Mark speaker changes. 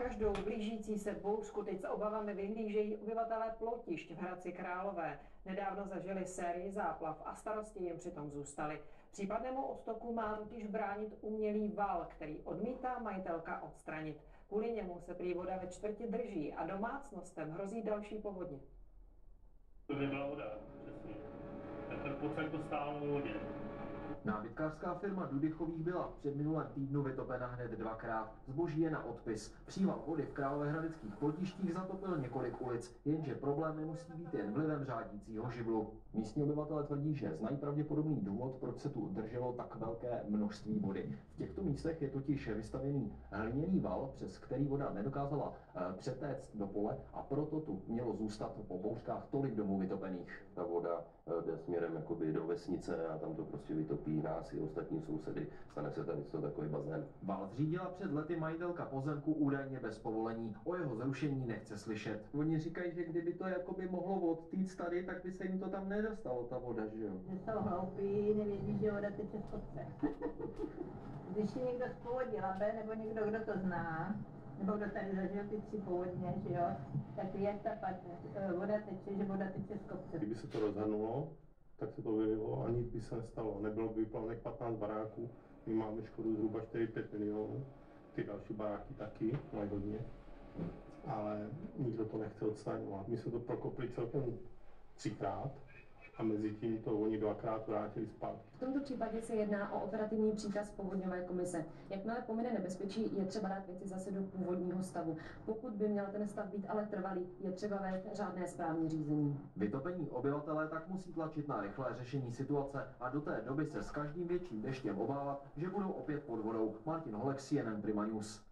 Speaker 1: Každou blížící se bouřku teď s obavami vyhlížejí obyvatelé Plotišť v Hradci Králové. Nedávno zažili sérii záplav a starosti jim přitom zůstaly. Případnému odtoku má totiž bránit umělý val, který odmítá majitelka odstranit. Kvůli němu se prý voda ve čtvrti drží a domácnostem hrozí další povodně.
Speaker 2: To nebyla voda, přesně. Ten pocel to stálo ve vodě.
Speaker 3: Nábytkářská firma Dudychových byla před minulém týdnu vytopena hned dvakrát. Zboží je na odpis. Příval vody v královéhradeckých Plotištích zatopil několik ulic, jenže problém nemusí být jen vlivem řádícího živlu. Místní obyvatelé tvrdí, že znají pravděpodobný důvod, proč se tu drželo tak velké množství vody. V těchto místech je totiž vystavěný hliněný val, přes který voda nedokázala přetéct do pole, a proto tu mělo zůstat po bouřkách tolik domů vytopených.
Speaker 4: Ta voda jde směrem jakoby do vesnice a tam to prostě vytopí nás i ostatní sousedy. Stane se tady takový bazén.
Speaker 3: Val zřídila před lety majitelka pozemku údajně bez povolení. O jeho zrušení nechce slyšet.
Speaker 5: Oni říkají, že kdyby to jakoby mohlo odtýct tady, tak by se jim to tam nedostalo, ta voda, že jo?
Speaker 6: Že jsou hloupí, nevědí, že voda teče z kopce. Když si někdo z povodí Labe, nebo někdo, kdo to zná, nebo kdo tady zažil ty 3 povodně, že jo, tak ví, jak ta voda teče, že voda teče z kopce.
Speaker 2: Kdyby se to rozhrnulo, tak se to vylilo a nic by se nestalo. Nebylo by vyplavených 15 baráků, my máme škodu zhruba 4-5 milionů, ty další baráky taky, mají hodně, ale nikdo to nechce odstraňovat. My jsme to prokopli celkem 3krát a mezi tím to oni 2krát vrátili zpátky.
Speaker 7: V tomto případě se jedná o operativní příkaz povodňové komise. Jakmile pomine nebezpečí, je třeba dát věci zase do původního stavu. Pokud by měl ten stav být ale trvalý, je třeba vést řádné správní řízení.
Speaker 3: Vytopení obyvatelé tak musí tlačit na rychlé řešení situace a do té doby se s každým větším deštěm obávat, že budou opět pod vodou. Martin Holek, CNN Prima News.